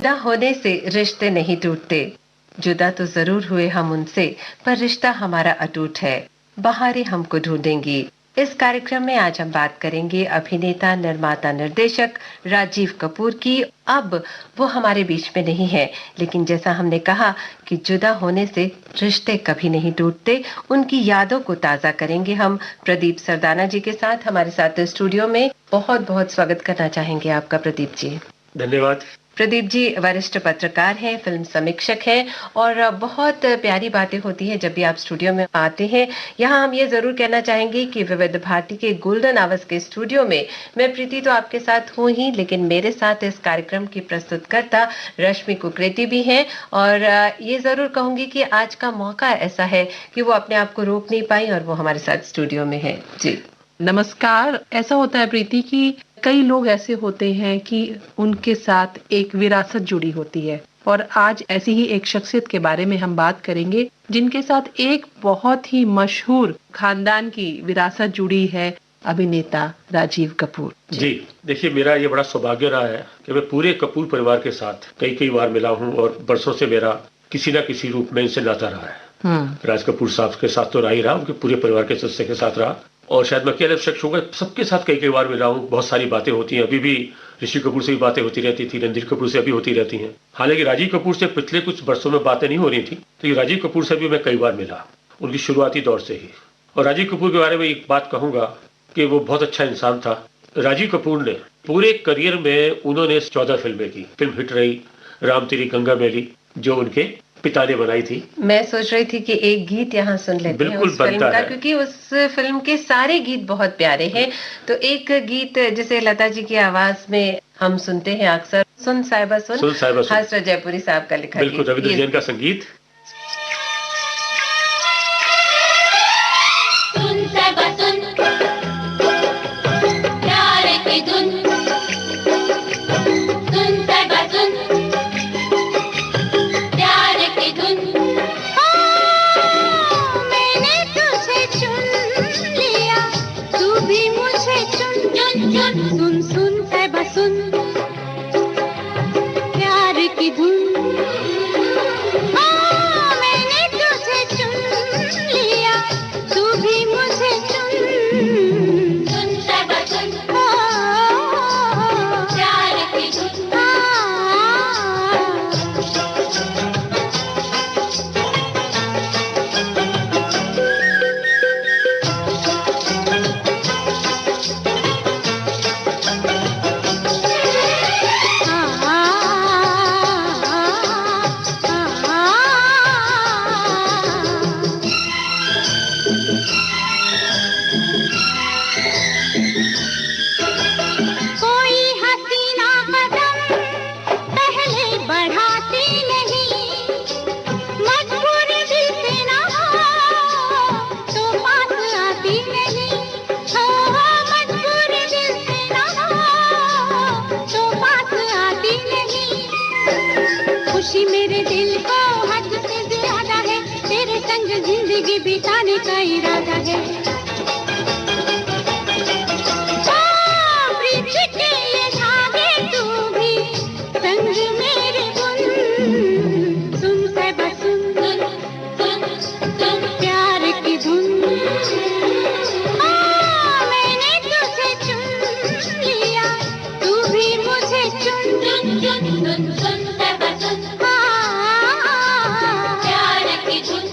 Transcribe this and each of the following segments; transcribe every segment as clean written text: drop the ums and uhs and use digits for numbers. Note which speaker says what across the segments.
Speaker 1: जुदा होने से रिश्ते नहीं टूटते। जुदा तो जरूर हुए हम उनसे, पर रिश्ता हमारा अटूट है। बहारें हमको ढूंढेंगी। इस कार्यक्रम में आज हम बात करेंगे अभिनेता, निर्माता, निर्देशक राजीव कपूर की। अब वो हमारे बीच में नहीं है, लेकिन जैसा हमने कहा कि जुदा होने से रिश्ते कभी नहीं टूटते, उनकी यादों को ताजा करेंगे हम प्रदीप सरदाना जी के साथ। हमारे साथ स्टूडियो में बहुत बहुत स्वागत करना चाहेंगे आपका प्रदीप जी।
Speaker 2: धन्यवाद।
Speaker 1: प्रदीप जी वरिष्ठ पत्रकार हैं, फिल्म समीक्षक हैं और बहुत प्यारी बातें होती हैं जब भी आप स्टूडियो में आते हैं। यहाँ हम ये जरूर कहना चाहेंगे कि विविध भारती के गोल्डन आवर्स के स्टूडियो में मैं प्रीति तो आपके साथ हूँ ही, लेकिन मेरे साथ इस कार्यक्रम की प्रस्तुतकर्ता रश्मि कुकरेती भी हैं। और ये जरूर कहूंगी कि आज का मौका ऐसा है कि वो अपने आप को रोक नहीं पाई और वो हमारे साथ स्टूडियो में है। जी
Speaker 3: नमस्कार। ऐसा होता है प्रीति कि कई लोग ऐसे होते हैं कि उनके साथ एक विरासत जुड़ी होती है, और आज ऐसी ही एक शख्सियत के बारे में हम बात करेंगे जिनके साथ एक बहुत ही मशहूर खानदान की विरासत जुड़ी है, अभिनेता राजीव कपूर।
Speaker 2: जी देखिए, मेरा ये बड़ा सौभाग्य रहा है कि मैं पूरे कपूर परिवार के साथ कई बार मिला हूँ और बरसों से मेरा किसी न किसी रूप में इनसे नाता रहा है। राज कपूर साहब के साथ तो रहा ही रहा, उनके पूरे परिवार के सदस्य के साथ रहा, और शायद मैं अकेले शख्स हूँ, सबके साथ कई बार मिला हूँ। बहुत सारी बातें होती हैं, अभी भी ऋषि कपूर से भी बातें होती रहती थी, रणधीर कपूर से अभी होती रहती हैं। हालांकि राजीव कपूर से पिछले कुछ वर्षों में बातें नहीं हो रही थी, तो राजीव कपूर से भी मैं कई बार मिला, उनकी शुरुआती दौर से ही। और राजीव कपूर के बारे में एक बात कहूंगा कि वो बहुत अच्छा इंसान था। राजीव कपूर ने पूरे करियर में उन्होंने 14 फिल्में की। फिल्म हिट रही राम तेरी गंगा मैली, जो उनके पिता ने बनाई थी।
Speaker 1: मैं सोच रही थी कि एक गीत यहाँ सुन लेते हैं उस फिल्म का, क्योंकि उस फिल्म के सारे गीत बहुत प्यारे हैं। तो एक गीत जिसे लता जी की आवाज में हम सुनते हैं अक्सर, सुन साहिबा सुन, हासरा जयपुरी साहब का लिखा।
Speaker 2: बिल्कुल, रविंद्र जैन का संगीत।
Speaker 4: सुन सुन साहिबा सुन, प्यार की धुन। मैंने तुझे चुन लिया, तू भी मुझे चुन। सुन साहिबा सुन, प्यार की धुन। मेरे दिल को हद से ज्यादा है, तेरे संग जिंदगी बिताने का इरादा है। प्रीत के ये धागे तू भी संग मेरे बुन। सुन साहिबा सुन, प्यार की धुन। मैंने तुझे चुन लिया, तू भी मुझे चुन। सुन साहिबा सुन, प्यार की धुन।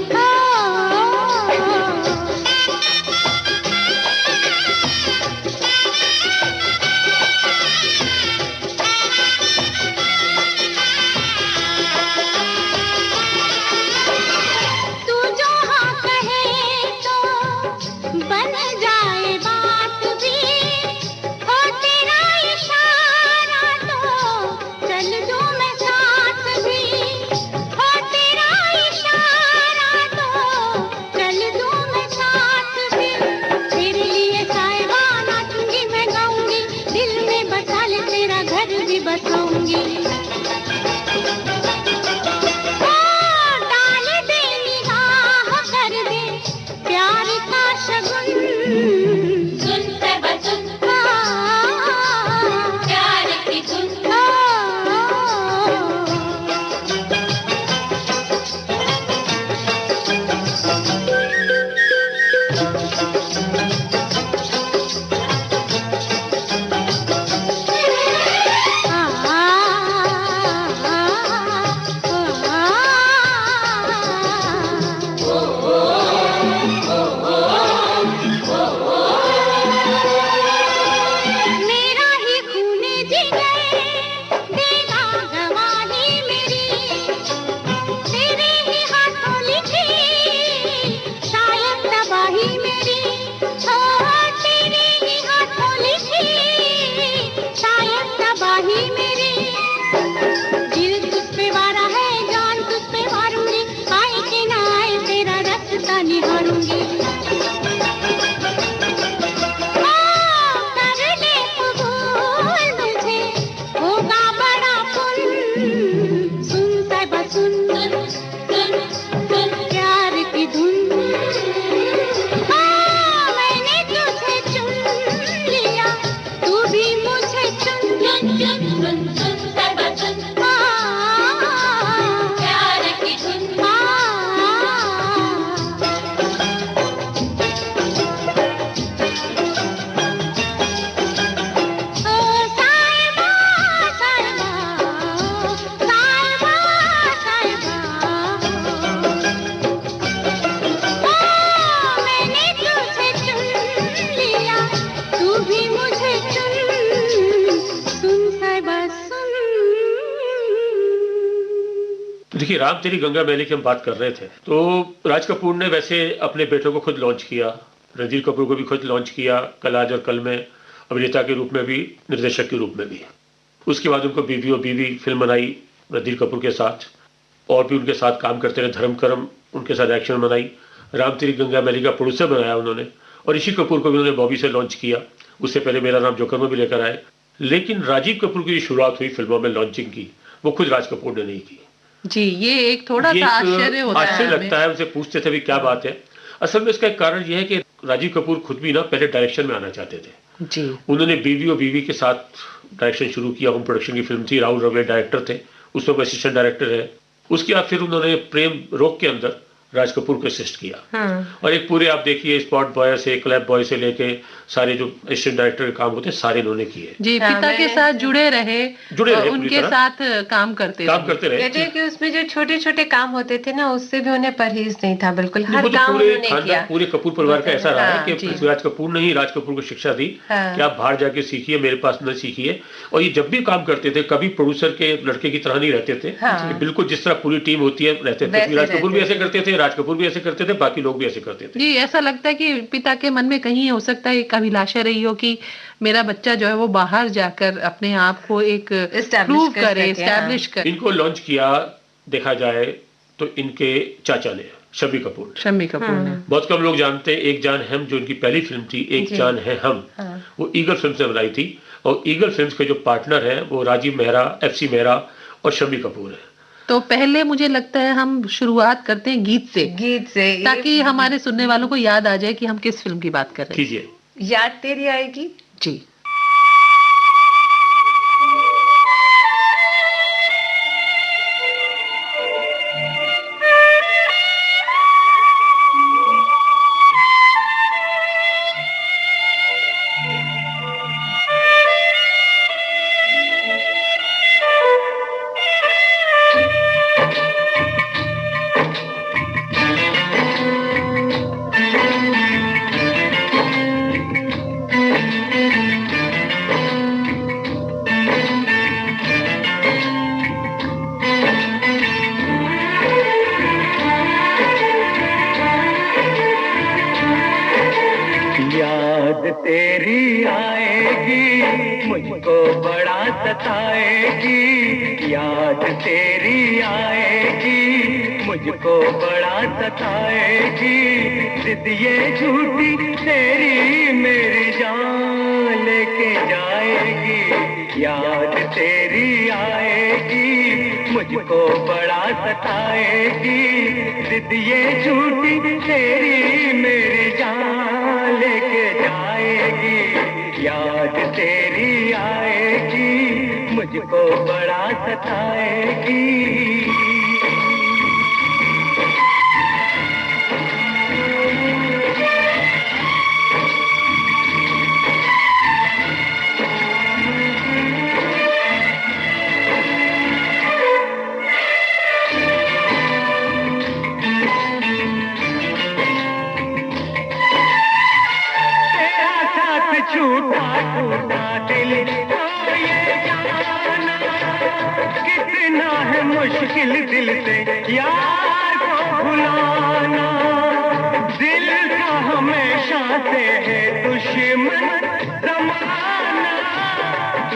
Speaker 2: देखिए, राम तेरी गंगा मैली की हम बात कर रहे थे, तो राज कपूर ने वैसे अपने बेटों को खुद लॉन्च किया, रणधीर कपूर को भी खुद लॉन्च किया, कल आज और कल में अभिनेता के रूप में भी, निर्देशक के रूप में भी। उसके बाद उनको बीवी और बीवी फिल्म बनाई रणधीर कपूर के साथ, और भी उनके साथ काम करते रहे, धर्म करम उनके साथ एक्शन बनाई, राम तेरी गंगा मैली का प्रोड्यूसर बनाया उन्होंने, और ऋषि कपूर को भी उन्होंने बॉबी से लॉन्च किया, उससे पहले मेरा नाम जोकर में भी लेकर आए। लेकिन राजीव कपूर की शुरुआत हुई फिल्मों में लॉन्चिंग की, वो खुद राज कपूर ने नहीं की।
Speaker 3: जी, ये एक थोड़ा सा आश्चर्य होता है,
Speaker 2: आश्चर्य लगता है। उनसे पूछते थे भी क्या बात है। असल में इसका एक कारण यह है कि राजीव कपूर खुद भी ना पहले डायरेक्शन में आना चाहते थे
Speaker 3: जी।
Speaker 2: उन्होंने बीवी और बीवी के साथ डायरेक्शन शुरू किया, होम प्रोडक्शन की फिल्म थी, राहुल रवले डायरेक्टर थे, उसमें असिस्टेंट डायरेक्टर है। उसके बाद फिर उन्होंने प्रेम रोग के अंदर राज कपूर को असिस्ट किया। और एक पूरे आप देखिए स्पॉट बॉय से क्लैप बॉय से लेके सारे जो असिस्टेंट डायरेक्टर के काम होते हैं सारे इन्होंने किए।
Speaker 3: जी, पिता के साथ जुड़े रहे उनके साथ काम करते
Speaker 2: रहे।
Speaker 1: कहते हैं कि उसमें जो छोटे छोटे काम होते थे ना, उससे भी उन्हें परहेज नहीं था, बिल्कुल हर काम उन्होंने किया।
Speaker 2: पूरे कपूर परिवार का ऐसा रहा है कि पृथ्वीराज कपूर ने ही राज कपूर को शिक्षा दी कि आप बाहर जाके सीखिए, मेरे पास न सीखिए। और ये जब भी काम करते थे कभी प्रोड्यूसर के लड़के की तरह नहीं रहते थे, बिल्कुल जिस तरह पूरी टीम होती है रहते थे। पृथ्वीराज कपूर भी ऐसे करते थे, राज कपूर भी ऐसे करते थे, बाकी लोग भी ऐसे करते थे।
Speaker 3: जी, ऐसा लगता है कि पिता के मन में कहीं हो सकता है एक अभिलाषा रही हो कि मेरा बच्चा जो है वो बाहर जाकर अपने आप को एक प्रूव करे, एस्टैब्लिश करे।
Speaker 2: इनको लॉन्च किया देखा जाए तो इनके चाचा ने, शम्मी कपूर
Speaker 3: ने।
Speaker 2: बहुत कम लोग जानते हैं एक जान हम, जो इनकी पहली फिल्म थी एक जान है हम, वो ईगल फिल्म से बनाई थी। और ईगल फिल्म के जो पार्टनर है वो राजीव मेहरा, FC मेहरा और शम्मी कपूर है।
Speaker 3: तो पहले मुझे लगता है हम शुरुआत करते हैं गीत से ताकि हमारे सुनने वालों को याद आ जाए कि हम किस फिल्म की बात कर रहे हैं।
Speaker 2: कीजिए।
Speaker 1: याद तेरी आएगी।
Speaker 3: जी।
Speaker 5: तेरी आएगी मुझको बड़ा सताएगी, याद तेरी आएगी मुझको बड़ा सताएगी। जिद ये झूठी तेरी मेरी जान लेके जाएगी, याद तेरी आएगी मुझको बड़ा सताएगी। जिद ये झूठी तेरी मेरी जान लेके जाएगी, याद तेरी आएगी मुझको बड़ा सताएगी। छूटा टूटा दिल तो ये जाना कितना है मुश्किल दिल से यार को भुलाना। दिल का हमेशा से है दुश्मन जमाना,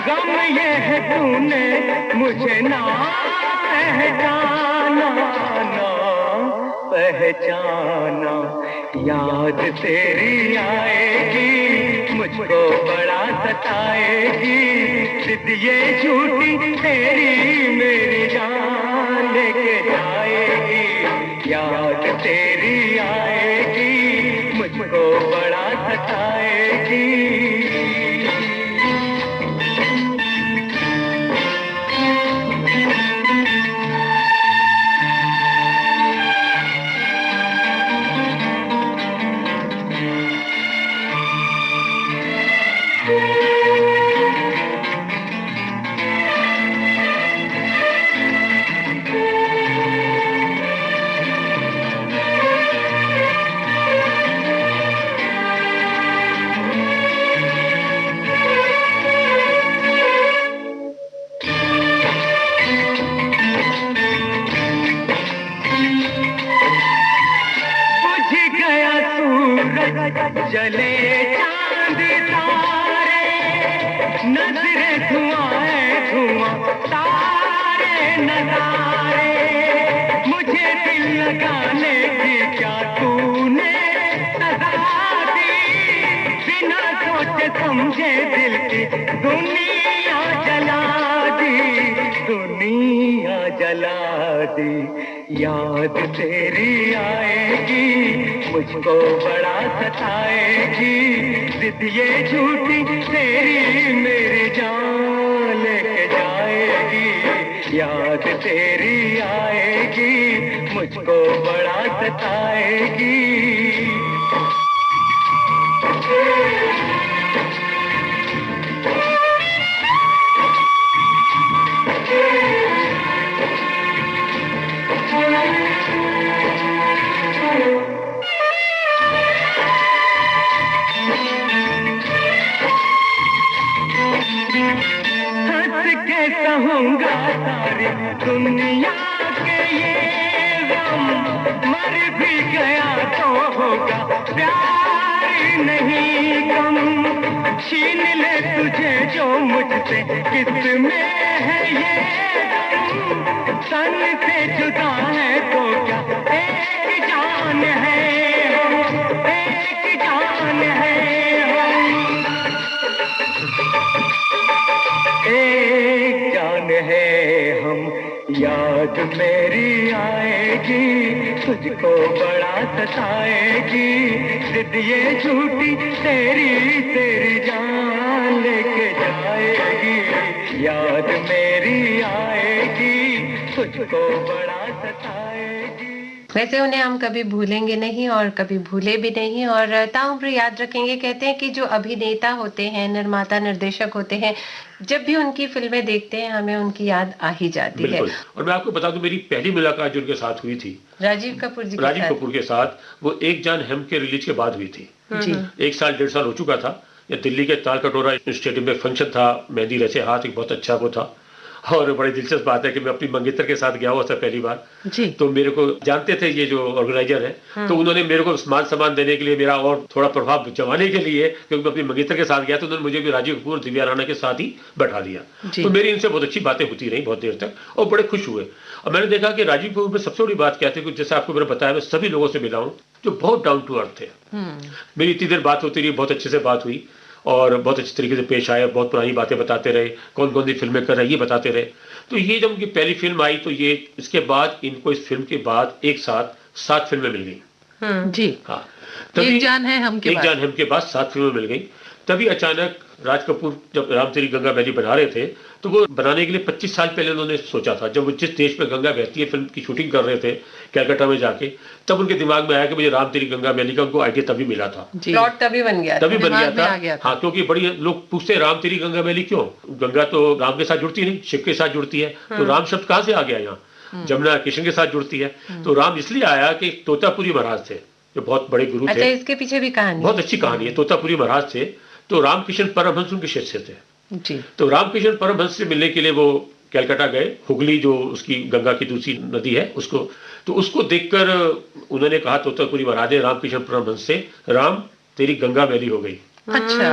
Speaker 5: गम ये है तूने मुझे ना पहचाना, ना पहचाना। याद तेरी आएगी मुझको बड़ा सताएगी, जिद ये झूठी तेरी मेरी जान लेके जाएगी। याद तेरी आएगी मुझको बड़ा सताएगी। जले चांद तारे, नजरे धुआं है धुआं, तारे नजारे, मुझे दिल लगाने की क्या तूने सजा दी, बिना सोचे समझे दिल की दुनिया जला दी, दुनिया जला दी। याद तेरी आएगी, मुझको बड़ा सताएगी, जिद ये झूठी तेरी मेरी जान लेके जाएगी। याद तेरी आएगी, मुझको बड़ा सताएगी। कहूँगा सारी दुनिया के ये गम, मर भी गया तो होगा प्यार नहीं कम, छीन ले तुझे जो मुझसे किसमें है ये गम, तन से जुदा है तो क्या एक जान है हम, एक जान है हम, एक जान है हम। याद मेरी आएगी, तुझको बड़ा सताएगी, जिद ये झूठी तेरी तेरी जान लेके जाएगी। याद मेरी आएगी, तुझको बड़ा सताएगी।
Speaker 1: वैसे उन्हें हम कभी भूलेंगे नहीं और कभी भूले भी नहीं और ताउम्र याद रखेंगे। कहते हैं कि जो अभिनेता होते हैं, निर्माता, निर्देशक होते हैं, जब भी उनकी फिल्में देखते हैं हमें उनकी याद आ ही जाती है।
Speaker 2: और मैं आपको बता दूं, मेरी पहली मुलाकात जो उनके साथ हुई थी
Speaker 1: राजीव कपूर जी
Speaker 2: राजीव कपूर के साथ, वो एक जान हम के रिलीज के बाद हुई थी
Speaker 1: जी।
Speaker 2: 1 साल 1.5 साल हो चुका था। या दिल्ली के ताल कटोरा स्टेडियम में फंक्शन था, मेहंदी रचे हाथ, एक बहुत अच्छा वो था। और बड़ी दिलचस्प बात है कि मैं अपनी मंगेतर के साथ गया हुआ था पहली बार
Speaker 3: जी।
Speaker 2: तो मेरे को जानते थे ये जो ऑर्गेनाइजर है, तो उन्होंने मेरे को मान सम्मान देने के लिए, मेरा और थोड़ा प्रभाव जमाने के लिए, क्योंकि मैं अपनी मंगेतर के साथ गया, तो उन्होंने मुझे भी राजीव कपूर, दिव्या राणा के साथ ही बैठा दिया। तो मेरी इनसे बहुत अच्छी बातें होती रही बहुत देर तक और बड़े खुश हुए। और मैंने देखा कि राजीव कपूर में सबसे बड़ी बात क्या थी कि जैसे आपको मैंने बताया, मैं सभी लोगों से मिला हूं जो बहुत डाउन टू अर्थ थे। मेरी इतनी देर बात होती रही, बहुत अच्छे से बात हुई और बहुत अच्छे तरीके से पेश आए, बहुत पुरानी बातें बताते रहे, कौन कौन सी फिल्में कर रहे हैं ये बताते रहे। तो ये जब उनकी पहली फिल्म आई तो ये इसके बाद इनको इस फिल्म के बाद एक साथ 7 फिल्में मिल गई।
Speaker 3: जी
Speaker 2: हाँ,
Speaker 3: तभी एक जान है हम के बाद
Speaker 2: 7 फिल्में मिल गई। तभी अचानक राज कपूर जब राम तेरी गंगा बहती बना रहे थे, तो वो बनाने के लिए 25 साल पहले उन्होंने सोचा था। जब वो जिस देश में गंगा बहती है फिल्म की शूटिंग कर रहे थे कलकत्ता में जाके, तब उनके दिमाग में आया कि मुझे राम तेरी गंगा मैली का उनको आइडिया तभी मिला था,
Speaker 1: प्लॉट तभी बन गया
Speaker 2: था। हाँ, क्योंकि बड़ी लोग पूछते हैं राम तेरी गंगा मैली क्यों, गंगा तो राम के साथ जुड़ती नहीं, शिव के साथ जुड़ती है, तो राम शब्द कहाँ से आ गया यहाँ, जमुना कृष्ण के साथ जुड़ती है। तो राम इसलिए आया कि तोतापुरी महाराज थे जो बहुत बड़े गुरु थे।
Speaker 1: अच्छा, इसके पीछे भी कहानी,
Speaker 2: बहुत अच्छी कहानी है। तोतापुरी महाराज थे तो रामकृष्ण परमहंस उनके शिष्य थे
Speaker 3: जी।
Speaker 2: तो रामकृष्ण परमहंस से मिलने के लिए वो कलकत्ता गए। हुगली जो उसकी गंगा की दूसरी नदी है उसको देखकर उन्होंने कहा तोतापुरी महाराज ने रामकृष्ण परमहंस से, राम तेरी गंगा मैली हो गई।
Speaker 3: अच्छा,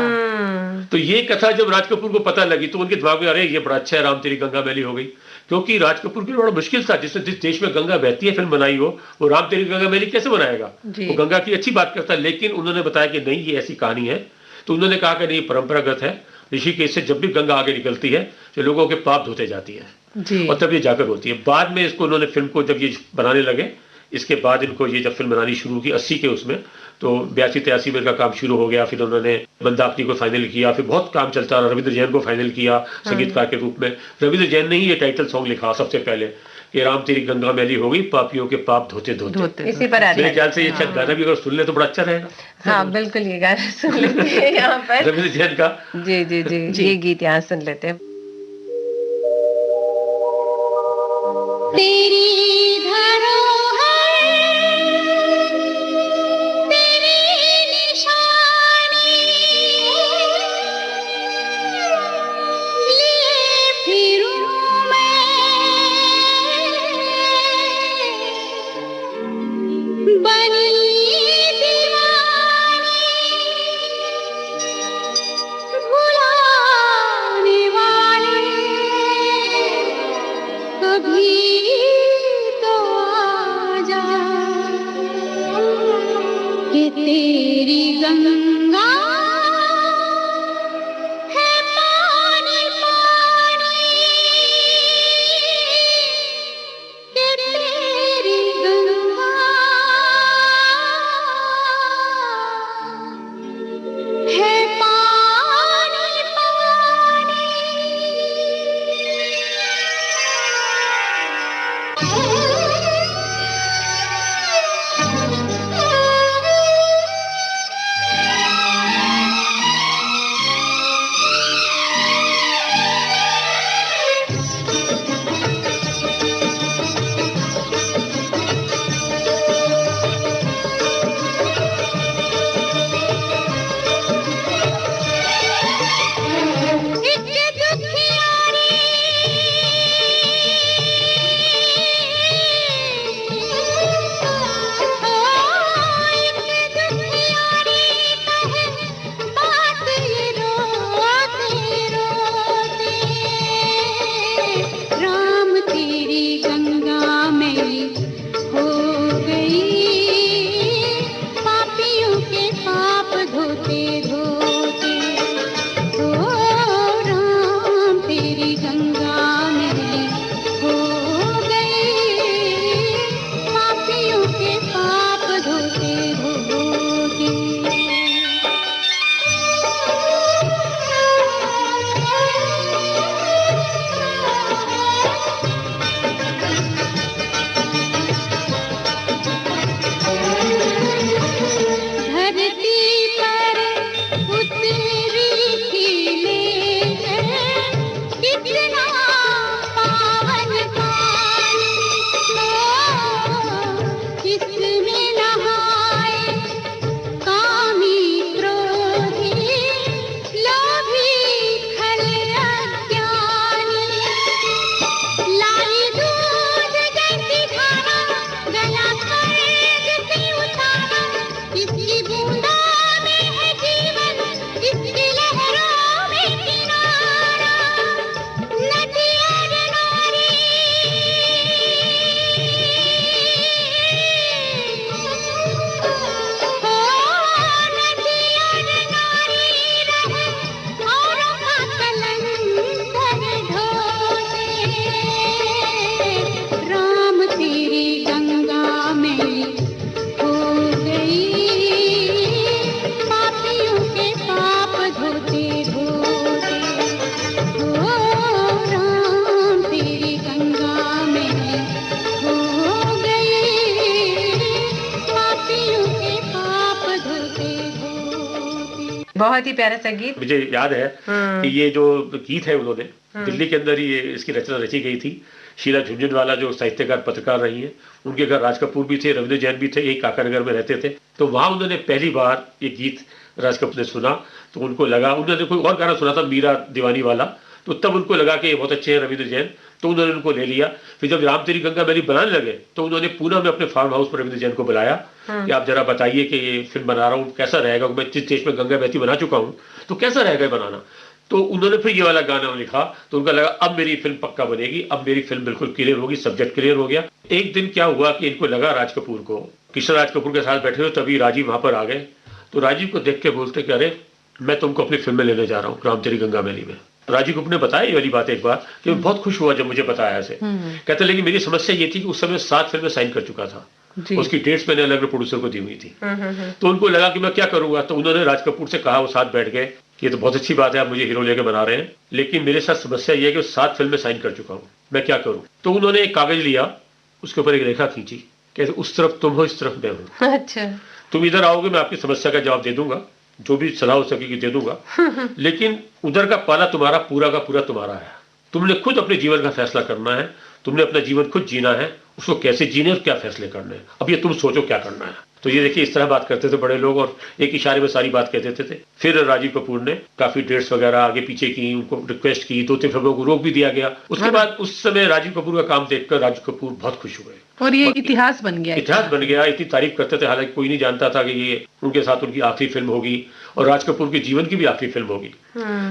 Speaker 2: तो ये कथा जब राज कपूर को पता लगी तो उनके दिमाग में, अरे ये बड़ा अच्छा है, राम तेरी गंगा मैली हो गई। क्योंकि राज कपूर के लिए बड़ा मुश्किल था, जिसने जिस देश में गंगा बहती है फिल्म बनाई हो, वो राम तेरी गंगा मैली कैसे बनाएगा। वो गंगा की अच्छी बात करता है, लेकिन उन्होंने बताया कि नहीं, ये ऐसी कहानी है। तो उन्होंने कहा कि नहीं, परंपरागत है, ऋषिकेश से जब भी गंगा आगे निकलती है तो लोगों के पाप धोते जाती है और तब ये जाकर होती है। बाद में इसको उन्होंने फिल्म को जब ये बनाने लगे, इसके बाद इनको ये जब फिल्म बनानी शुरू की 80 के उसमें, तो 82-83 में इनका काम शुरू हो गया। फिर उन्होंने मंदाकिनी को फाइनल किया, फिर बहुत काम चलता रहा। रविंद्र जैन को फाइनल किया संगीतकार के रूप में। रविंद्र जैन ने ही ये टाइटल सॉन्ग लिखा सबसे पहले कि राम तेरी गंगा मैली हो गई, पापियों के पाप धोते धोते।
Speaker 1: इसी पर
Speaker 2: मेरे ख्याल से ये गाना भी अगर सुन ले तो बड़ा अच्छा रहेगा।
Speaker 1: हाँ बिल्कुल, ये गाना सुन लेते हैं यहाँ पर
Speaker 2: रविंद्र जैन का।
Speaker 1: जी जी जी, ये गीत यहाँ सुन लेते हैं।
Speaker 4: तेरी तेरी गंगा है पानी पानी ये तेरी गंगा है पानी
Speaker 1: बहुत ही प्यारा संगीत।
Speaker 2: मुझे याद है कि ये जो गीत है उन्होंने दिल्ली के अंदर ही ये इसकी रचना रची गई थी। शीला झुंझुनवाला जो साहित्यकार पत्रकार रही हैं, उनके घर राज कपूर भी थे, रविंद्र जैन भी थे, यही काकानगर में रहते थे। तो वहां उन्होंने पहली बार ये गीत राज कपूर ने सुना तो उनको लगा, उन्होंने कोई और गाना सुना था मीरा दीवानी वाला, तो तब उनको लगा कि ये बहुत अच्छे हैं रविंद्र जैन, तो उन्होंने उनको ले लिया। फिर जब राम तेरी गंगा मैली बनाने लगे तो उन्होंने पूना में अपने फार्म हाउस पर रविंद्र जैन को बुलाया कि आप जरा बताइए कि ये फिल्म बना रहा हूँ, कैसा रहेगा, मैं जिस देश में गंगा बहती बना चुका हूँ तो कैसा रहेगा बनाना। तो उन्होंने फिर ये वाला गाना लिखा तो उनका लगा अब मेरी फिल्म पक्का बनेगी, अब मेरी फिल्म बिल्कुल क्लियर होगी, सब्जेक्ट क्लियर हो गया। एक दिन क्या हुआ कि इनको लगा राज कपूर को, किशन राज कपूर के साथ बैठे हुए, तभी राजीव वहां पर आ गए। तो राजीव को देख के बोलते कि अरे मैं तुमको अपनी फिल्म में लेने जा रहा हूँ राम तेरी गंगा मैली में। राजीव कपूर ने बताया ये वाली बात एक बार कि मैं बहुत खुश हुआ जब मुझे बताया ऐसे। कहते लेकिन मेरी समस्या ये थी कि उस समय 7 फिल्में साइन कर चुका था, उसकी डेट्स मैंने अलग अलग प्रोड्यूसर को दी हुई थी। तो उनको लगा कि मैं क्या करूंगा। तो उन्होंने राज कपूर से कहा, वो साथ बैठ गए कि ये तो बहुत अच्छी बात है, आप मुझे हीरो लेके बना रहे हैं, लेकिन मेरे साथ समस्या ये है कि 7 फिल्में साइन कर चुका हूँ, मैं क्या करूँ। तो उन्होंने एक कागज लिया, उसके ऊपर एक रेखा खींची, कहते उस तरफ तुम हो, इस तरफ मैं हूँ।
Speaker 1: अच्छा,
Speaker 2: तुम इधर आओगे मैं आपकी समस्या का जवाब दे दूंगा, जो भी सलाह हो सकेगी दे दूंगा, लेकिन उधर का पाला तुम्हारा पूरा का पूरा तुम्हारा है। तुमने खुद अपने जीवन का फैसला करना है, तुमने अपना जीवन खुद जीना है, उसको कैसे जीने और क्या फैसले करने हैं, अब ये तुम सोचो क्या करना है। तो ये देखिए इस तरह बात करते थे बड़े लोग और एक इशारे में सारी बात कह देते थे। फिर राजीव कपूर ने काफी डेट्स वगैरह आगे पीछे की, उनको रिक्वेस्ट की, 2-3 फिल्मों को रोक भी दिया गया। उसके बाद उस समय राजीव कपूर का काम देखकर राजीव कपूर बहुत खुश हुए
Speaker 3: और ये इतिहास बन गया।
Speaker 2: इतिहास बन गया, इतनी तारीफ करते थे, हालांकि कोई नहीं जानता था कि ये उनके साथ उनकी आखिरी फिल्म होगी और राज कपूर के जीवन की भी आखिरी फिल्म होगी।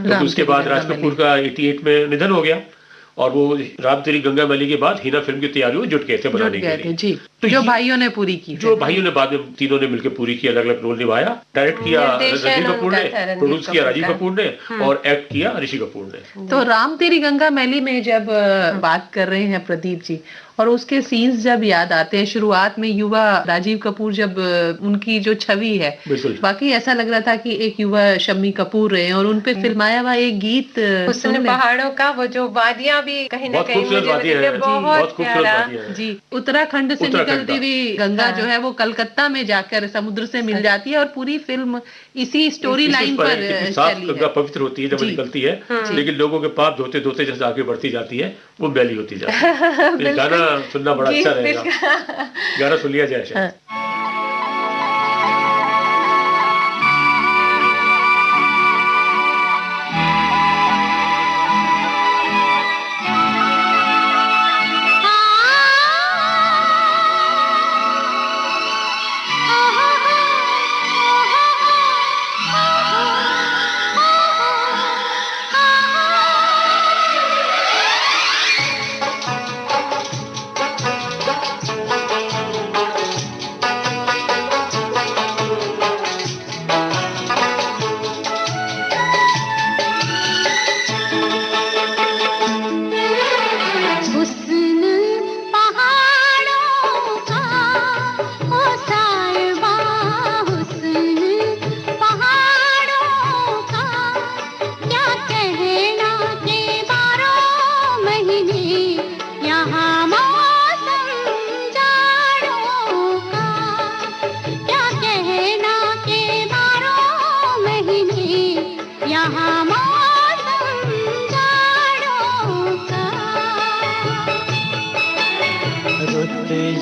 Speaker 2: तो उसके बाद राज कपूर का 88 में निधन हो गया और वो राम तेरी गंगा मैली के बाद हिना फिल्म की तैयारी में जुट गए थे बनाने के लिए। तो
Speaker 3: जो भाइयों ने पूरी की,
Speaker 2: जो भाइयों ने बाद में तीनों ने मिलकर पूरी की, अलग अलग रोल निभाया। डायरेक्ट किया रणबीर कपूर ने, प्रोड्यूस किया राजीव कपूर ने और एक्ट किया ऋषि कपूर ने।
Speaker 3: तो राम तेरी गंगा मैली में जब बात कर रहे हैं प्रदीप जी, और उसके सीन्स जब याद आते हैं, शुरुआत में युवा राजीव कपूर जब उनकी जो छवि है, बाकी ऐसा लग रहा था कि एक युवा शम्मी कपूर रहे और उनपे फिल्माया हुआ एक गीत
Speaker 1: हुस्न पहाड़ों का, वो जो वादियां भी कहीं ना कहीं मुझे बहुत प्यारा
Speaker 3: जी। उत्तराखंड से निकलती हुई गंगा जो है वो कलकत्ता में जाकर समुद्र से मिल जाती है और पूरी फिल्म इसी स्टोरी लाइन पर चली है।
Speaker 2: गंगा पवित्र होती है जब निकलती है, लेकिन लोगों के पाप धोते धोते जैसे आगे बढ़ती जाती है वो मैली होती जाती है। गाना सुनना बड़ा अच्छा रहेगा, गाना सुन लिया जाए।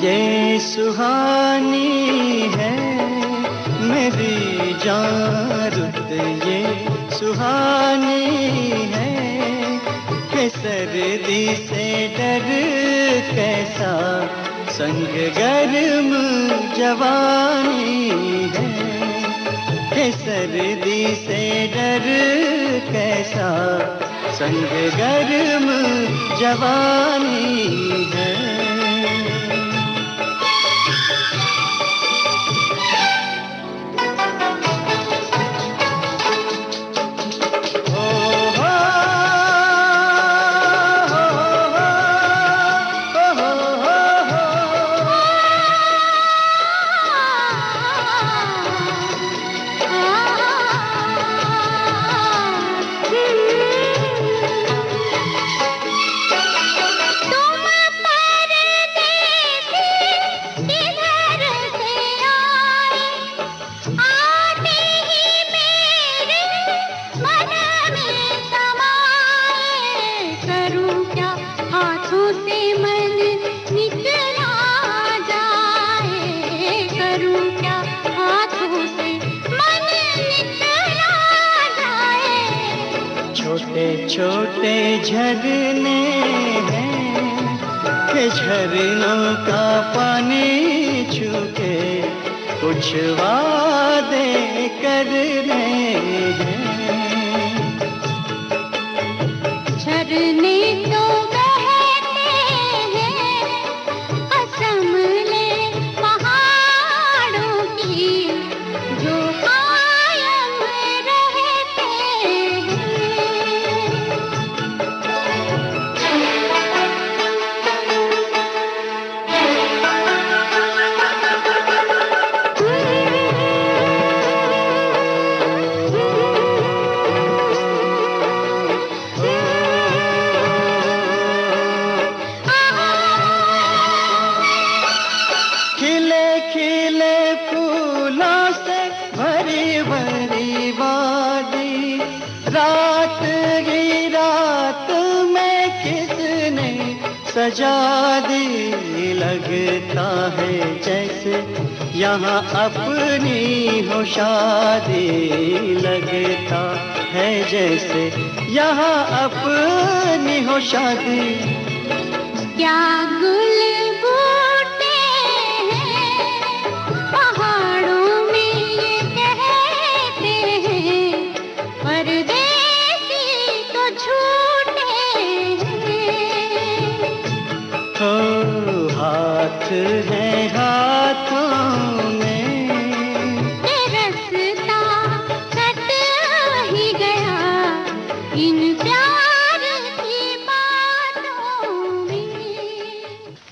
Speaker 5: ये सुहानी है मेरी जान, रुत ये सुहानी है कि सर्दी से डर कैसा संग गर्म जवानी है, कि सर्दी से डर कैसा संग गर्म जवानी है। छोटे झरने हैं कि झरनों का पानी छूके कुछ वादे करने हैं।
Speaker 4: झरने तो बहते हैं असम ले पहाड़ों की, जो कायम रहते हैं।
Speaker 5: सजा दी लगता है जैसे यहाँ अपनी हो शादी, लगता है जैसे यहाँ अपनी हो शादी।
Speaker 4: क्या गुल बूटे हैं पहाड़ों में ये कहते हैं, परदेसी तो झूठे हैं।
Speaker 5: हाथ है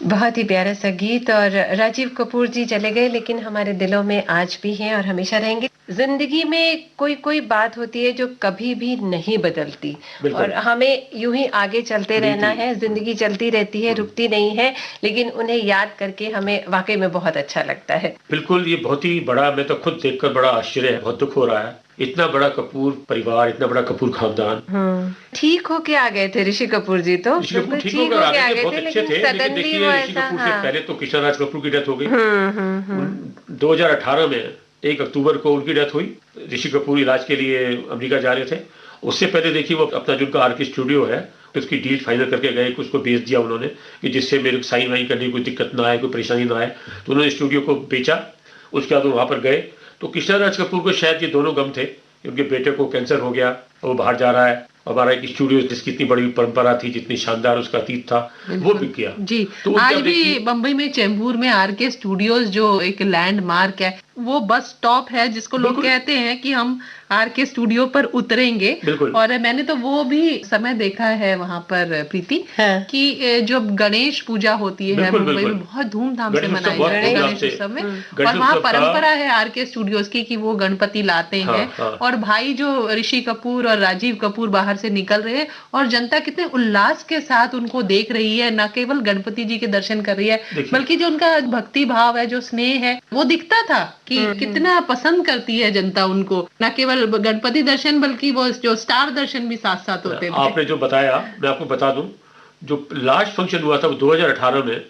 Speaker 1: बहुत ही प्यारा सा गीत। और राजीव कपूर जी चले गए लेकिन हमारे दिलों में आज भी हैं और हमेशा रहेंगे। जिंदगी में कोई कोई बात होती है जो कभी भी नहीं बदलती और हमें यूं ही आगे चलते रहना है। जिंदगी चलती रहती है, रुकती नहीं है, लेकिन उन्हें याद करके हमें वाकई में बहुत अच्छा लगता है।
Speaker 2: बिल्कुल, ये बहुत ही बड़ा, मैं तो खुद देखकर बड़ा आश्चर्य है, बहुत दुख हो रहा है। इतना बड़ा कपूर परिवार, इतना बड़ा कपूर खानदान
Speaker 1: ठीक होके आ गए थे ऋषि कपूर जी। तो
Speaker 2: ऋषि कपूर ठीक होकर आ गए थे, बहुत अच्छे थे, लेकिन देखिए ऋषि कपूर से पहले तो कृष्णा राज कपूर की डेथ हो गई। 2018 में 1 अक्टूबर को उनकी डेथ हुई। ऋषि कपूर इलाज के लिए अमेरिका जा रहे थे। उससे पहले देखिए वो अपना जो उनका आर.के. स्टूडियो है उसकी डील फाइनल करके गए, उसको बेच दिया उन्होंने कि जिससे मेरे को साइन वाइन करने की कोई दिक्कत ना आए, कोई परेशानी ना आए। तो उन्होंने स्टूडियो को बेचा। उसके बाद वो वहां पर गए तो कृष्णा राज कपूर को शायद ये दोनों गम थे कि उनके बेटे को कैंसर हो गया और वो बाहर जा रहा है। हमारा एक स्टूडियो जिसकी इतनी बड़ी परंपरा थी, जितनी शानदार उसका अतीत था, वो बिक गया
Speaker 3: जी। तो आज भी बंबई में चेंबूर में आर.के. स्टूडियोज जो एक लैंडमार्क है, वो बस स्टॉप है जिसको लोग कहते हैं कि हम आर.के. स्टूडियो पर उतरेंगे। और मैंने तो वो भी समय देखा है वहां पर प्रीति कि जब गणेश पूजा होती है मुंबई में बहुत धूमधाम से मनाई जाती है गणेश उत्सव में। और वहाँ परंपरा है आर.के. स्टूडियोज की कि वो गणपति लाते हैं और भाई जो ऋषि कपूर और राजीव कपूर बाहर से निकल रहे हैं और जनता कितने उल्लास के साथ उनको देख रही है, न केवल गणपति जी के दर्शन कर रही है बल्कि जो उनका भक्ति भाव है, जो स्नेह है, वो दिखता था कि कितना पसंद करती है जनता उनको। न केवल गणपति दर्शन बल्कि वो जो स्टार दर्शन भी साथ साथ होते थे।
Speaker 2: आपने जो बताया, मैं आपको बता दूं, जो लास्ट फंक्शन हुआ था वो 2018 में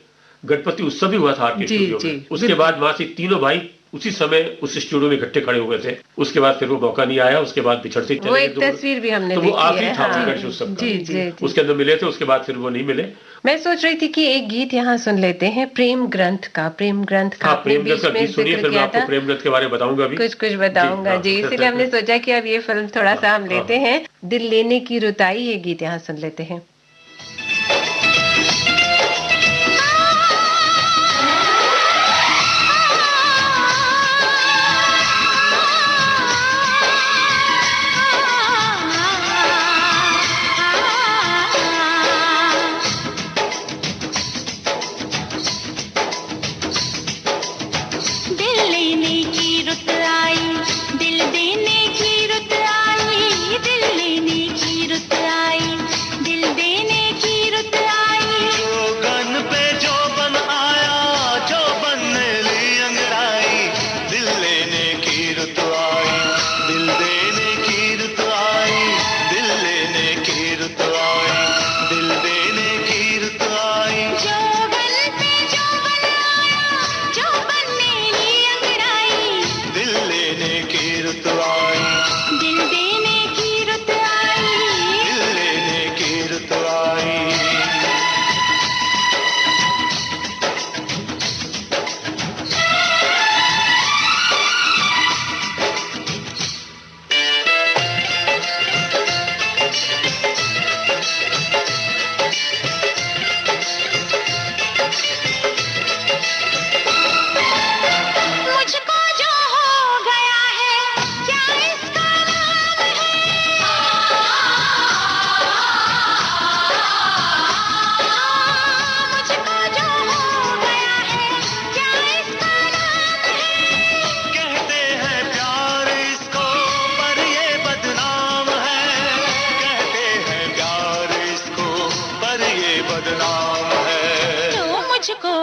Speaker 2: गणपति उत्सव भी हुआ था आर.के. स्टूडियो में। उसके बाद वहां से तीनों भाई उसी समय उस स्टूडियो में इकट्ठे खड़े हुए थे। उसके बाद फिर वो मौका नहीं आया, उसके बाद बिछड़ते चले गए।
Speaker 1: वो एक तस्वीर भी हमने
Speaker 2: तो
Speaker 1: देखी
Speaker 2: वो आखिरी
Speaker 1: है।
Speaker 2: था गणेश उत्सव का। उसके अंदर मिले थे, उसके बाद फिर वो नहीं मिले।
Speaker 1: मैं सोच रही थी कि एक गीत यहाँ सुन लेते हैं, प्रेम ग्रंथ का। प्रेम ग्रंथ का
Speaker 2: प्रेम ग्रंथ का गीत सुनिए, फिर मैं आपको प्रेम ग्रंथ के बारे में बताऊंगा भी।
Speaker 1: कुछ बताऊंगा जी। इसीलिए हमने सोचा कि अब ये फिल्म थोड़ा सा हम लेते हैं। दिल लेने की रुताई, ये गीत यहाँ सुन लेते हैं।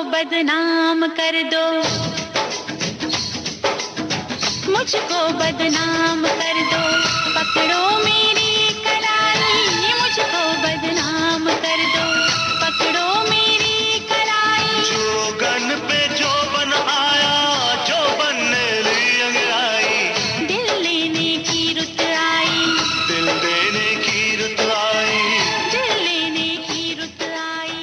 Speaker 4: बदनाम कर दो, मुझको बदनाम कर दो, पकड़ो मेरी कलाई, मुझको बदनाम कर दो, पकड़ो मेरी कलाई।
Speaker 6: जो गन पे जो बन आया, जो बनने ली अंगड़ाई,
Speaker 4: दिल लेने की रुत आई,
Speaker 6: दिल देने की रुत आई,
Speaker 4: दिल लेने की रुत आई।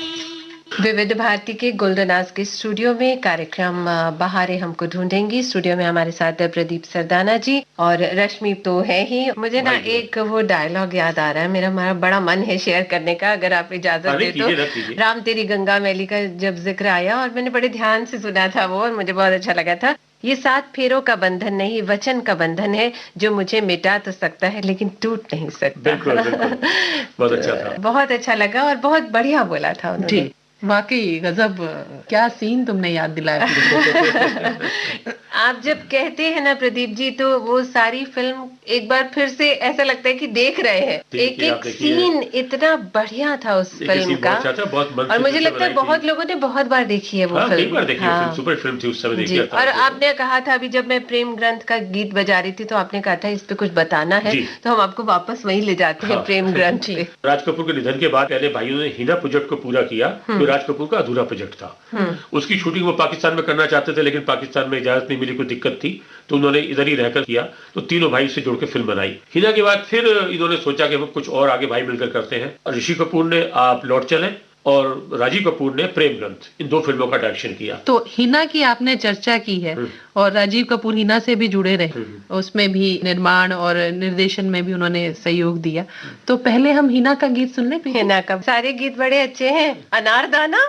Speaker 1: विविध भारती के गोल्डन आवर्स के स्टूडियो में कार्यक्रम बहारें हमको ढूंढेंगी। स्टूडियो में हमारे साथ प्रदीप सरदाना जी और रश्मि तो है ही। मुझे ना एक वो डायलॉग याद आ रहा है, मेरा बड़ा मन है शेयर करने का, अगर आप इजाजत दे तो। राम तेरी गंगा मैली का जब जिक्र आया और मैंने बड़े ध्यान से सुना था वो, और मुझे बहुत अच्छा लगा था। ये 7 फेरों का बंधन नहीं, वचन का बंधन है, जो मुझे मिटा तो सकता है लेकिन टूट नहीं सकता।
Speaker 2: बिल्कुल, बिल्कुल। बहुत अच्छा था,
Speaker 1: बहुत अच्छा लगा और बहुत बढ़िया बोला था उन्होंने।
Speaker 3: वाकई गजब, क्या सीन तुमने याद दिलाया।
Speaker 1: आप जब कहते हैं ना प्रदीप जी, तो वो सारी फिल्म एक बार फिर से ऐसा लगता है कि देख रहे हैं। एक एक सीन इतना बढ़िया था उस फिल्म का, और मुझे लगता है बहुत लोगों ने बहुत बार देखी है वो फिल्म।
Speaker 2: कई बार देखी है, सुपर फिल्म थी उस समय, देखी है।
Speaker 1: और आपने कहा था अभी जब मैं प्रेम ग्रंथ का गीत बजा रही थी, तो आपने कहा था इस पे कुछ बताना है, तो हम आपको वापस वहीं ले जाते हैं प्रेम ग्रंथ पे।
Speaker 2: राज कपूर के निधन के बाद पहले भाइयों ने हिना प्रोजेक्ट को पूरा किया, जो राज कपूर का अधूरा प्रोजेक्ट था। उसकी शूटिंग वो पाकिस्तान में करना चाहते थे, लेकिन पाकिस्तान में इजाजत नहीं मिली, कोई दिक्कत थी, तो उन्होंने इधर ही रहकर किया। तो तीनों भाई से जुड़ के फिल्म बनाई। हिना के बाद फिर इन्होंने सोचा कि हम कुछ और आगे भाई मिलकर करते हैं। ऋषि कपूर ने आप लौट चले और राजीव कपूर ने प्रेम ग्रंथ, इन 2 फिल्मों का डायरेक्शन किया।
Speaker 3: तो हिना की आपने चर्चा की है, और राजीव कपूर हिना से भी जुड़े रहे, उसमें भी निर्माण और निर्देशन में भी उन्होंने सहयोग दिया। तो पहले हम हिना का गीत सुन लें।
Speaker 1: हिना का सारे गीत बड़े अच्छे हैं। अनारदाना।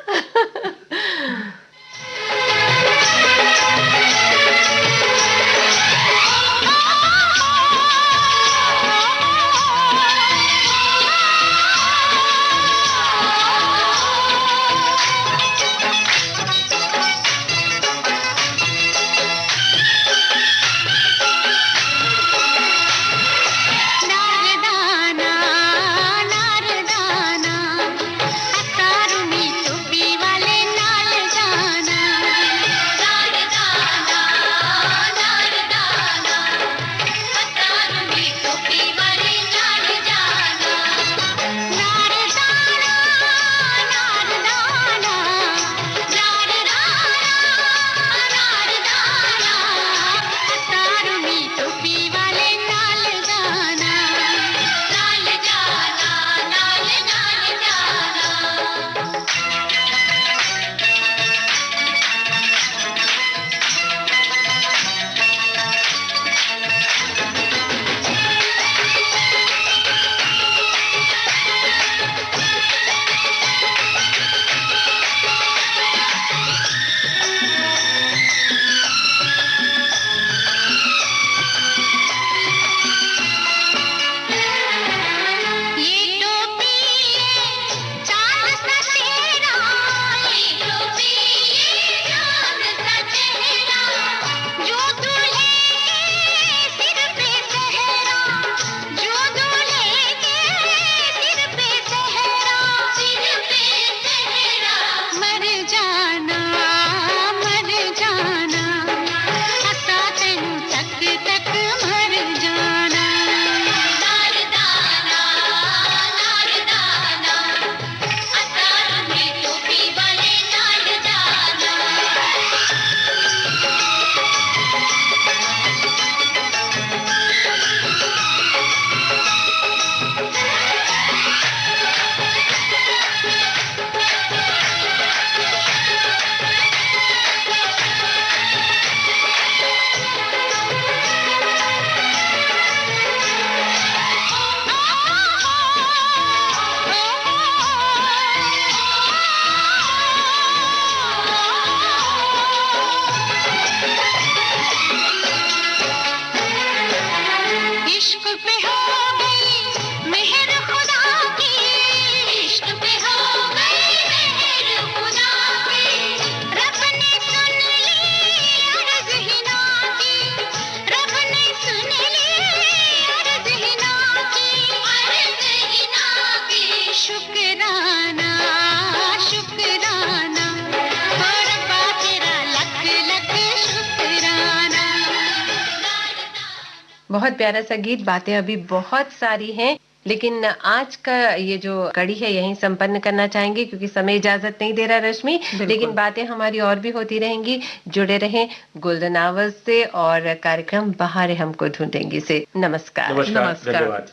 Speaker 1: बहुत प्यारा सा गीत। बातें अभी बहुत सारी हैं, लेकिन आज का ये जो कड़ी है यहीं संपन्न करना चाहेंगे, क्योंकि समय इजाजत नहीं दे रहा रश्मि। लेकिन बातें हमारी और भी होती रहेंगी। जुड़े रहें गोल्डन आवर्स से और कार्यक्रम बहारें हमको ढूंढेंगे से। नमस्कार।
Speaker 2: नमस्कार, धन्यवाद।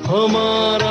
Speaker 5: हमारा